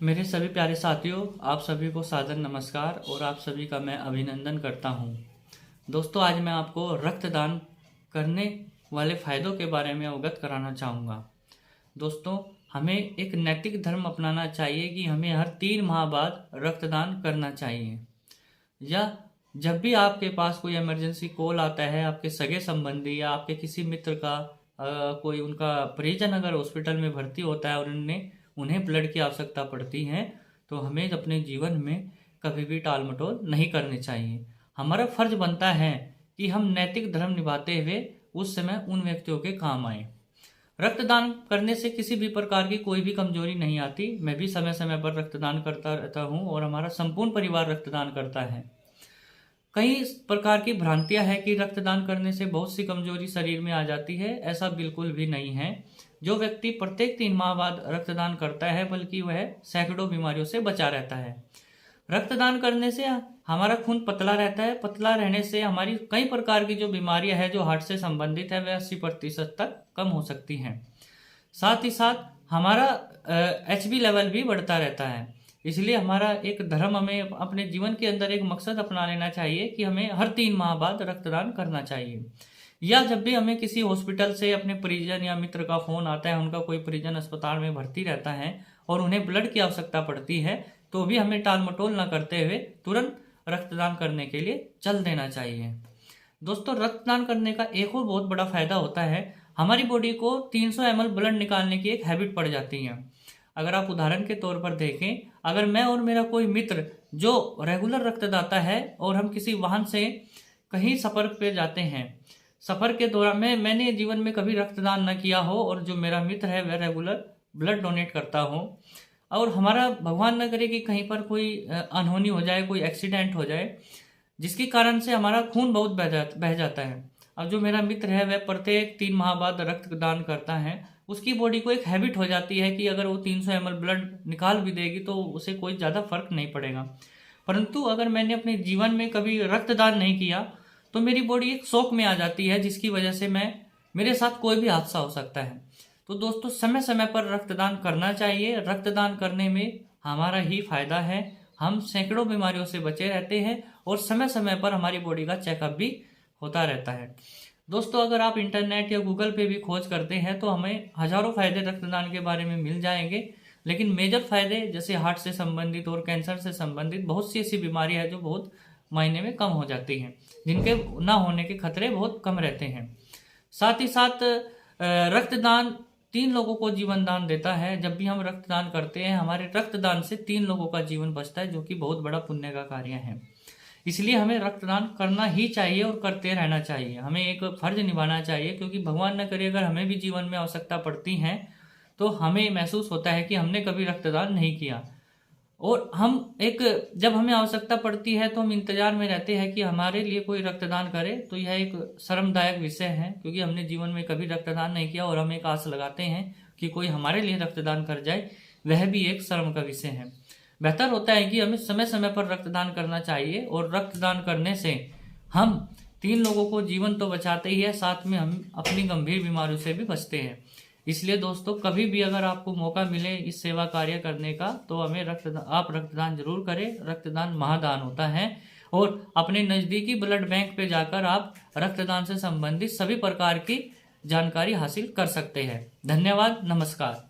मेरे सभी प्यारे साथियों, आप सभी को सादर नमस्कार और आप सभी का मैं अभिनंदन करता हूं। दोस्तों, आज मैं आपको रक्तदान करने वाले फायदों के बारे में अवगत कराना चाहूँगा। दोस्तों, हमें एक नैतिक धर्म अपनाना चाहिए कि हमें हर 3 माह बाद रक्तदान करना चाहिए। या जब भी आपके पास कोई इमरजेंसी कॉल आता है, आपके सगे संबंधी या आपके किसी मित्र का कोई उनका परिजन अगर हॉस्पिटल में भर्ती होता है और उन्हें ब्लड की आवश्यकता पड़ती है, तो हमें अपने जीवन में कभी भी टाल मटोल नहीं करनी चाहिए। हमारा फर्ज बनता है कि हम नैतिक धर्म निभाते हुए उस समय उन व्यक्तियों के काम आए। रक्तदान करने से किसी भी प्रकार की कोई भी कमजोरी नहीं आती। मैं भी समय समय पर रक्तदान करता रहता हूँ और हमारा संपूर्ण परिवार रक्तदान करता है। कई प्रकार की भ्रांतियां हैं कि रक्तदान करने से बहुत सी कमजोरी शरीर में आ जाती है। ऐसा बिल्कुल भी नहीं है। जो व्यक्ति प्रत्येक 3 माह बाद रक्तदान करता है, बल्कि वह सैकड़ों बीमारियों से बचा रहता है। रक्तदान करने से हमारा खून पतला रहता है। पतला रहने से हमारी कई प्रकार की जो बीमारियां हैं जो हार्ट से संबंधित है, वह 80% तक कम हो सकती हैं। साथ ही साथ हमारा HB लेवल भी बढ़ता रहता है। इसलिए हमारा एक धर्म, हमें अपने जीवन के अंदर एक मकसद अपना लेना चाहिए कि हमें हर 3 माह बाद रक्तदान करना चाहिए। या जब भी हमें किसी हॉस्पिटल से अपने परिजन या मित्र का फोन आता है, उनका कोई परिजन अस्पताल में भर्ती रहता है और उन्हें ब्लड की आवश्यकता पड़ती है, तो भी हमें टाल मटोल न करते हुए तुरंत रक्तदान करने के लिए चल देना चाहिए। दोस्तों, रक्तदान करने का एक और बहुत बड़ा फायदा होता है, हमारी बॉडी को 300 ml ब्लड निकालने की एक हैबिट पड़ जाती है। अगर आप उदाहरण के तौर पर देखें, अगर मैं और मेरा कोई मित्र जो रेगुलर रक्तदाता है और हम किसी वाहन से कहीं सफर पे जाते हैं, सफर के दौरान मैंने जीवन में कभी रक्तदान न किया हो और जो मेरा मित्र है वह रेगुलर ब्लड डोनेट करता हो, और हमारा भगवान न करे कि कहीं पर कोई अनहोनी हो जाए, कोई एक्सीडेंट हो जाए जिसके कारण से हमारा खून बहुत बह जाता है। अब जो मेरा मित्र है वह प्रत्येक 3 माह बाद रक्तदान करता है। उसकी बॉडी को एक हैबिट हो जाती है कि अगर वो 300 ml ब्लड निकाल भी देगी तो उसे कोई ज़्यादा फर्क नहीं पड़ेगा। परंतु अगर मैंने अपने जीवन में कभी रक्तदान नहीं किया तो मेरी बॉडी एक शौक में आ जाती है, जिसकी वजह से मेरे साथ कोई भी हादसा हो सकता है। तो दोस्तों, समय समय पर रक्तदान करना चाहिए। रक्तदान करने में हमारा ही फायदा है। हम सैकड़ों बीमारियों से बचे रहते हैं और समय समय पर हमारी बॉडी का चेकअप भी होता रहता है। दोस्तों, अगर आप इंटरनेट या गूगल पे भी खोज करते हैं तो हमें हजारों फायदे रक्तदान के बारे में मिल जाएंगे। लेकिन मेजर फायदे जैसे हार्ट से संबंधित और कैंसर से संबंधित बहुत सी ऐसी बीमारियां हैं जो बहुत मायने में कम हो जाती हैं, जिनके ना होने के खतरे बहुत कम रहते हैं। साथ ही साथ रक्तदान 3 लोगों को जीवन दान देता है। जब भी हम रक्तदान करते हैं, हमारे रक्तदान से 3 लोगों का जीवन बचता है, जो कि बहुत बड़ा पुण्य का कार्य है। इसलिए हमें रक्तदान करना ही चाहिए और करते रहना चाहिए। हमें एक फर्ज निभाना चाहिए, क्योंकि भगवान न करे अगर हमें भी जीवन में आवश्यकता पड़ती है तो हमें महसूस होता है कि हमने कभी रक्तदान नहीं किया, और जब हमें आवश्यकता पड़ती है तो हम इंतजार में रहते हैं कि हमारे लिए कोई रक्तदान करे। तो यह एक शर्मदायक विषय है, क्योंकि हमने जीवन में कभी रक्तदान नहीं किया और हम एक आस लगाते हैं कि कोई हमारे लिए रक्तदान कर जाए। वह भी एक शर्म का विषय है। बेहतर होता है कि हमें समय समय पर रक्तदान करना चाहिए, और रक्तदान करने से हम 3 लोगों को जीवन तो बचाते ही है, साथ में हम अपनी गंभीर बीमारियों से भी बचते हैं। इसलिए दोस्तों, कभी भी अगर आपको मौका मिले इस सेवा कार्य करने का, तो हमें आप रक्तदान जरूर करें। रक्तदान महादान होता है, और अपने नज़दीकी ब्लड बैंक पे जाकर आप रक्तदान से संबंधित सभी प्रकार की जानकारी हासिल कर सकते हैं। धन्यवाद, नमस्कार।